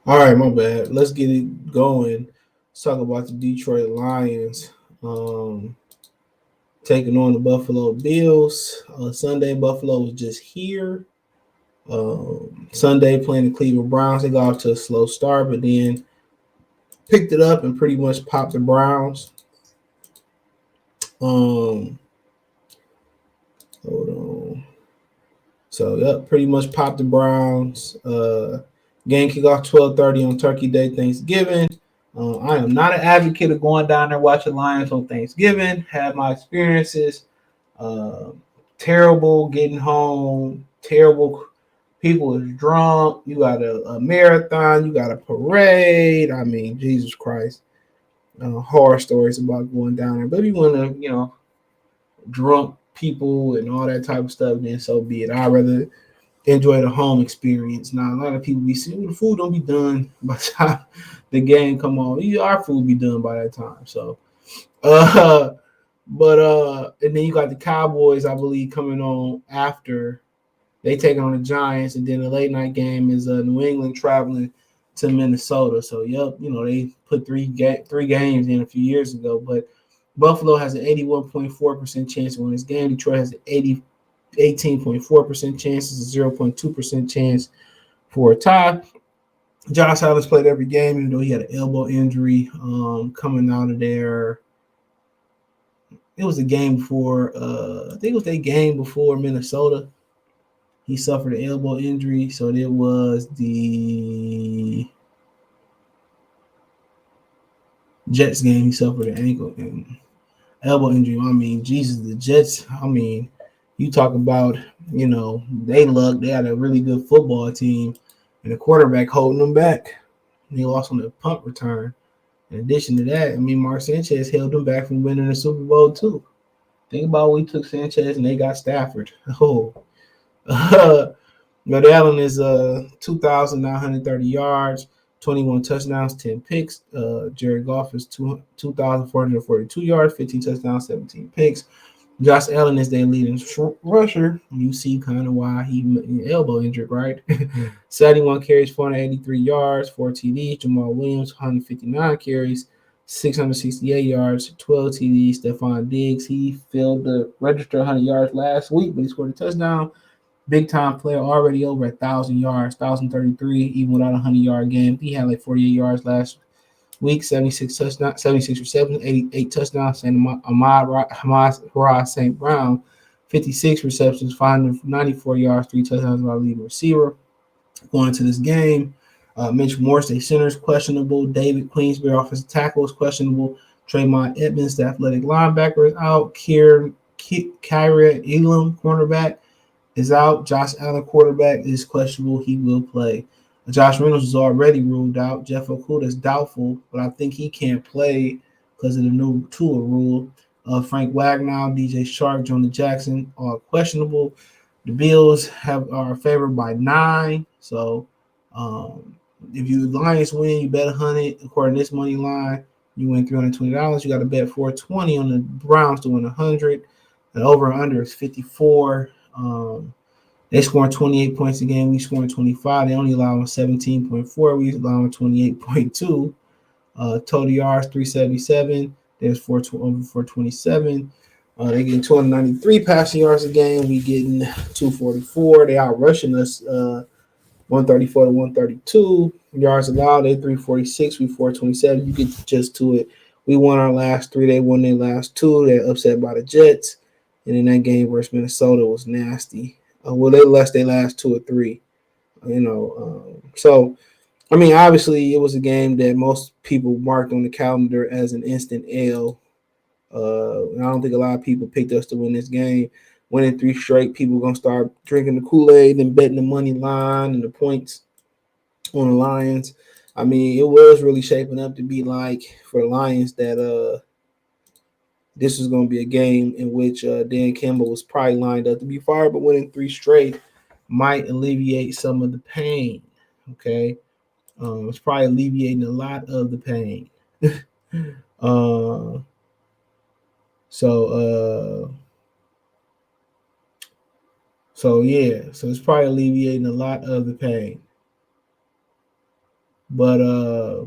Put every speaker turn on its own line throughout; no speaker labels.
All right, my bad. Let's get it going. Let's talk about the Detroit Lions taking on the Buffalo Bills. Sunday, Buffalo was just here. Sunday playing the Cleveland Browns. They got off to a slow start, but then picked it up and pretty much popped the Browns. Um, Hold on. So yep, pretty much popped the Browns. Game kick off 12:30 on Turkey Day, Thanksgiving. I am not an advocate of going down there watching Lions on Thanksgiving. Had my experiences. Uh, Terrible getting home. Terrible. People is drunk. You got a marathon. You got a parade. I mean, Jesus Christ. Horror stories about going down there. But if you want to, drunk people and all that type of stuff, then so be it. I'd rather enjoy the home experience. Now a lot of people be saying the food don't be done by the time the game come on. Our food be done by that time. So uh and then you got the Cowboys, I believe, coming on after they take on the Giants, and then the late night game is New England traveling to Minnesota. So yep, they put three games in a few years ago, but Buffalo has an 81.4% chance to win this game. Detroit has an 18.4% chance. It's a 0.2% chance for a tie. Josh Allen's played every game, even though he had an elbow injury coming out of there. It was a game before, I think it was a game before Minnesota. He suffered an elbow injury, so it was the Jets game. He suffered an ankle and elbow injury. I mean, Jesus, the Jets. I mean, you talk about, they luck. They had a really good football team, and the quarterback holding them back. And he lost on the punt return. In addition to that, I mean, Mark Sanchez held them back from winning the Super Bowl too. Think about we took Sanchez and they got Stafford. Oh, but Allen is 2,930 yards, 21 touchdowns, 10 picks. Jared Goff is 2,442 yards, 15 touchdowns, 17 picks. Josh Allen is their leading rusher. You see kind of why he elbow injured, right? 71 carries, 483 yards, 4 TDs. Jamal Williams, 159 carries, 668 yards, 12 TDs. Stephon Diggs, he failed to register 100 yards last week, but he scored a touchdown. Big time player, already over 1,000 yards, 1,033, even without a 100-yard game. He had like 48 yards last week, 76 touchdowns, 76 receptions, 88 touchdowns. And Ahmad St. Brown, 56 receptions, 594 yards, 3 touchdowns by leading receiver. Going into this game, Mitch Morse, a center, is questionable. David Queensberry, offensive tackle, is questionable. Tremont Edmonds, the athletic linebacker, is out. Kyrie Elam, cornerback, is out. Josh Allen, quarterback, is questionable. He will play. Josh Reynolds is already ruled out. Jeff Okuda is doubtful, but I think he can't play because of the new Tua rule. Frank Wagner, DJ Shark, Jonah Jackson are questionable. The Bills are favored by 9. So um, if you Lions win, you bet 100. According to this money line, you win $320. You got to bet 420 on the Browns to win 100. And over and under is 54. They scoring 28 points a game. We scoring 25. They only allow 17.4. We allow 28.2. Total yards 377. There's over 427. They getting 293 passing yards a game. We getting 244. They out rushing us 134 to 132 yards allowed. They 346. We 427. You get just to it. We won our last 3. They won their last 2. They're upset by the Jets. And then that game versus Minnesota was nasty. Well, they lost their last 2 or 3. So I mean, obviously, it was a game that most people marked on the calendar as an instant L. I don't think a lot of people picked us to win this game. Winning 3 straight, people gonna start drinking the Kool-Aid and betting the money line and the points on the Lions. I mean, it was really shaping up to be like for the Lions that this was going to be a game in which Dan Campbell was probably lined up to be fired, but winning 3 straight might alleviate some of the pain. Okay, it's probably alleviating a lot of the pain. uh, so, uh, so yeah, so it's probably alleviating a lot of the pain. But uh,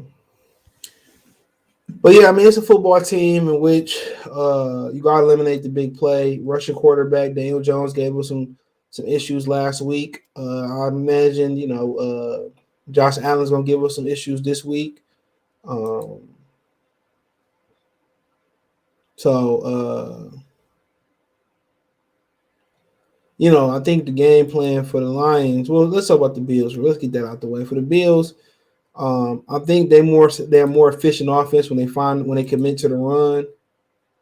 but yeah, I mean it's a football team in which you gotta eliminate the big play. Russian quarterback Daniel Jones gave us some issues last week. I imagine Josh Allen's gonna give us some issues this week. Um, so I think the game plan for the Lions. Well, let's talk about the Bills. Let's get that out the way. For the Bills, I think they're more efficient offense when they commit to the run,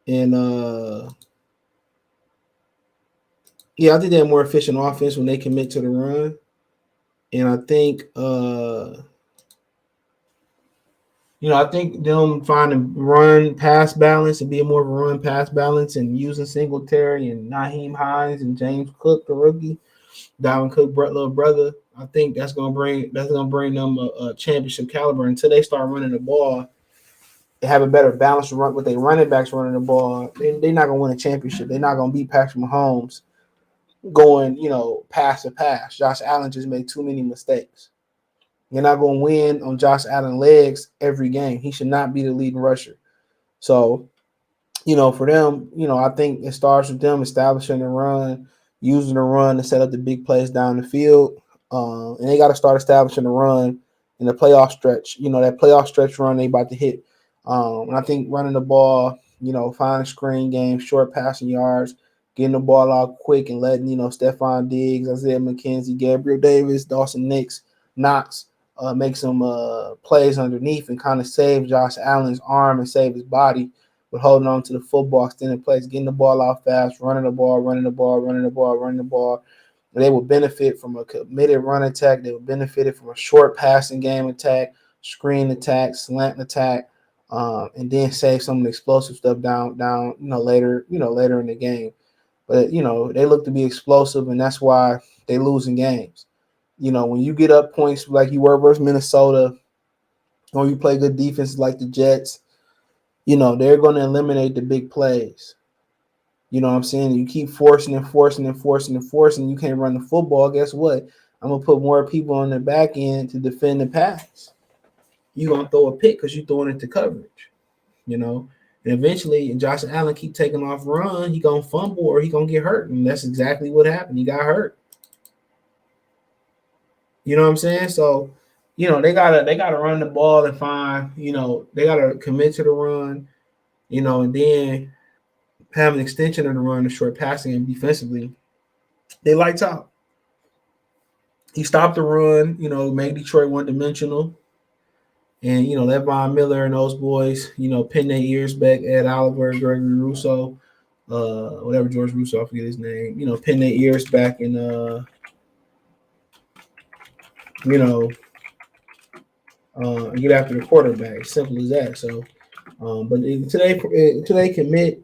and yeah, I think they're more efficient offense when they commit to the run, and I think I think them finding run pass balance and being more of a run pass balance and using Singletary and Naheem Hines and James Cook, the rookie, Dalvin Cook, little brother. I think that's gonna bring them a championship caliber until they start running the ball. They have a better balance to run with their running backs running the ball. They're not gonna win a championship. They're not gonna beat Patrick Mahomes going pass to pass. Josh Allen just made too many mistakes. You're not gonna win on Josh Allen legs every game. He should not be the leading rusher. So for them, I think it starts with them establishing the run, using the run to set up the big plays down the field. And they got to start establishing the run in the playoff stretch. That playoff stretch run they about to hit. And I think running the ball, finding screen games, short passing yards, getting the ball out quick and letting, Stephon Diggs, Isaiah McKenzie, Gabriel Davis, Dawson Knox make some plays underneath and kind of save Josh Allen's arm and save his body with holding on to the football, extended plays, getting the ball out fast, running the ball, running the ball, running the ball, running the ball. They will benefit from a committed run attack. They will benefit from a short passing game attack, screen attack, slant attack, and then save some of the explosive stuff down, later in the game. But they look to be explosive, and that's why they lose in games. When you get up points like you were versus Minnesota, or you play good defenses like the Jets, they're going to eliminate the big plays. You know what I'm saying? You keep forcing and forcing and forcing and forcing. You can't run the football. Guess what? I'm going to put more people on the back end to defend the pass. You're going to throw a pick because you're throwing it to coverage, And eventually, Josh Allen keep taking off run, he going to fumble or he going to get hurt. And that's exactly what happened. He got hurt. You know what I'm saying? So, they gotta run the ball and find, they gotta commit to the run, and then have an extension of the run, the short passing and defensively. They lights out. He stopped the run, made Detroit one dimensional. And, let Von Miller and those boys, pin their ears back, Ed Oliver, Gregory Russo, whatever George Russo, I forget his name, pin their ears back and, you know, get after the quarterback. Simple as that. So, but today commit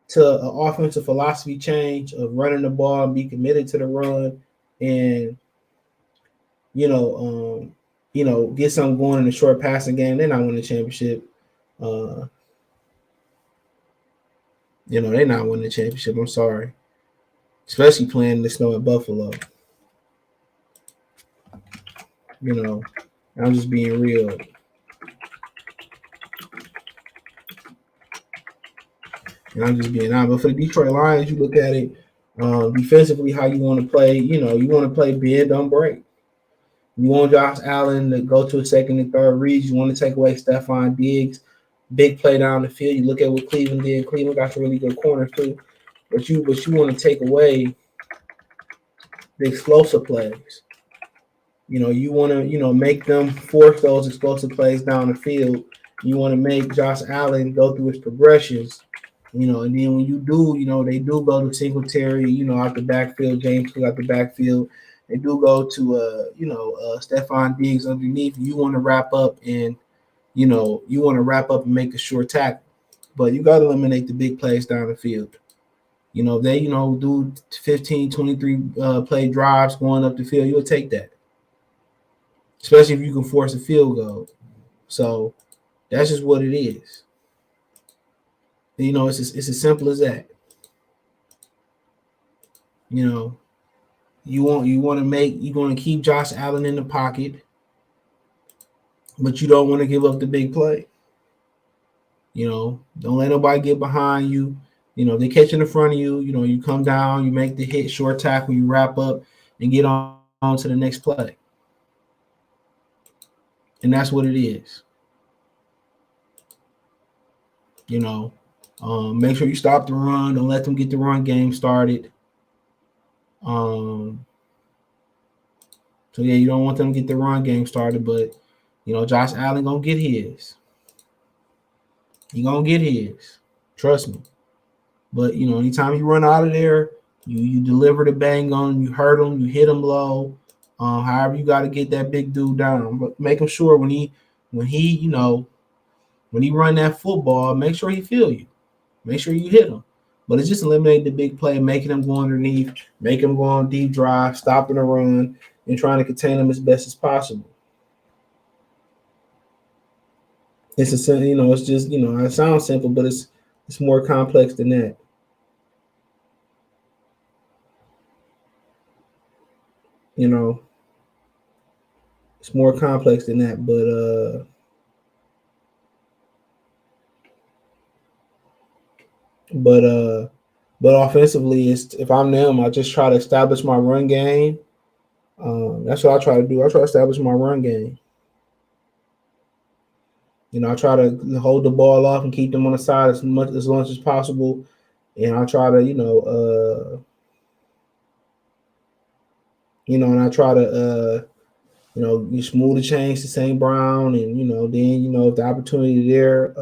to an offensive philosophy change of running the ball and be committed to the run and, you know, get something going in the short passing game. They're not winning the championship. They're not winning the championship. I'm sorry. Especially playing the snow at Buffalo. I'm just being real. And I'm just being honest. But for the Detroit Lions, you look at it defensively, how you want to play. You want to play bend, don't break. You want Josh Allen to go to a second and third reads. You want to take away Stephon Diggs, big play down the field. You look at what Cleveland did. Cleveland got some really good corners too. But you want to take away the explosive plays. You want to, make them force those explosive plays down the field. You want to make Josh Allen go through his progressions, and then when you do, they do go to Singletary, out the backfield, James Cook out the backfield. They do go to, Stephon Diggs underneath. You want to wrap up and, make a short tackle. But you got to eliminate the big plays down the field. They, do 15, 23 play drives going up the field. You'll take that, especially if you can force a field goal. So that's just what it is. It's as simple as that. You want to keep Josh Allen in the pocket. but you don't want to give up the big play. Don't let nobody get behind you. They catch in the front of you. You come down, you make the hit, short tackle, you wrap up, and get on to the next play. And that's what it is. You know, make sure you stop the run. Don't let them get the run game started. Um, so yeah, you don't want them to get the run game started, but Josh Allen gonna get his. He gonna get his. Trust me. But anytime you run out of there, you deliver the bang on. You hurt him. You hit him low. However, you got to get that big dude down. But make him sure when he run that football, make sure he feel you. Make sure you hit him. But it's just eliminating the big play, making him go underneath, make him go on deep drive, stopping the run, and trying to contain him as best as possible. It's just it sounds simple, but it's more complex than that. You know, it's more complex than that. But but offensively, if I'm them, I just try to establish my run game. That's what I try to do. I try to establish my run game. I try to hold the ball off and keep them on the side as long as possible, and I try to and I try to you smooth the change to St. Brown, and then if the opportunity there,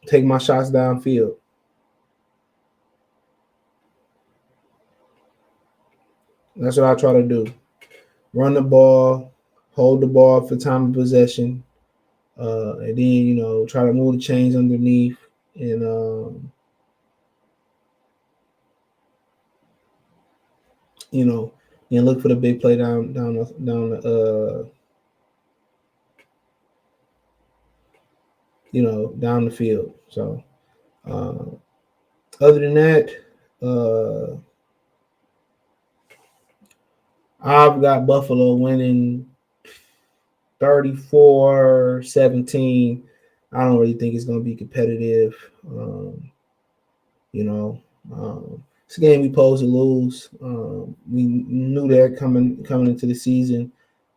take my shots downfield. That's what I try to do. Run the ball, hold the ball for time of possession, and then try to move the chains underneath, and you know and look for the big play down the field. So uh, other than that, I've got Buffalo winning 34-17. I don't really think it's going to be competitive. You know, it's a game we posed to lose. We knew that coming into the season,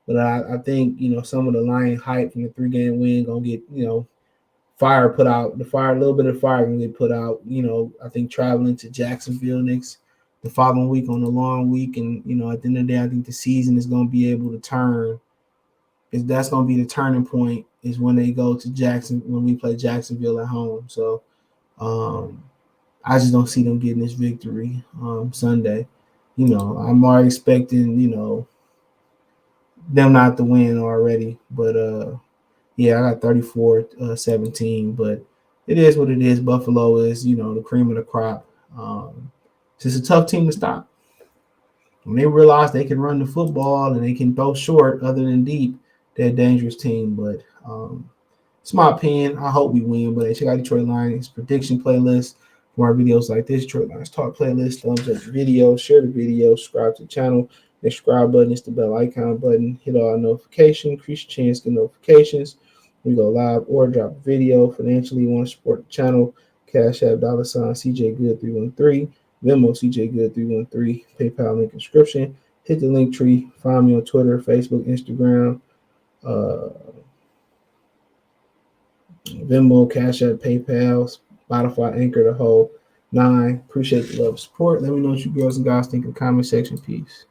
but I think some of the Lion hype from the 3-game win gonna get fire put out. A little bit of fire gonna get put out. I think traveling to Jacksonville the following week on the long week, and at the end of the day, I think the season is gonna be able to turn. That's gonna be the turning point is when they go to when we play Jacksonville at home. So. I just don't see them getting this victory Sunday. I'm already expecting, them not to win already. But yeah, I got 34-17. But it is what it is. Buffalo is, the cream of the crop. It's just a tough team to stop. When they realize they can run the football and they can throw short other than deep, they're a dangerous team. But it's my opinion. I hope we win. But check out Detroit Lions prediction playlist for more videos like this. Detroit Lions Talk playlist. Thumbs up the video. Share the video. Subscribe to the channel. The subscribe button is the bell icon button. Hit all notifications. Increase your chance to get notifications. We go live or drop a video. Financially, you want to support the channel. Cash App $ CJ Good 313. Venmo CJ Good 313. PayPal link description. Hit the link tree. Find me on Twitter, Facebook, Instagram. Venmo, Cash App, PayPal, Spotify, Anchor, the whole 9. Appreciate the love and support. Let me know what you girls and guys think in the comment section. Peace.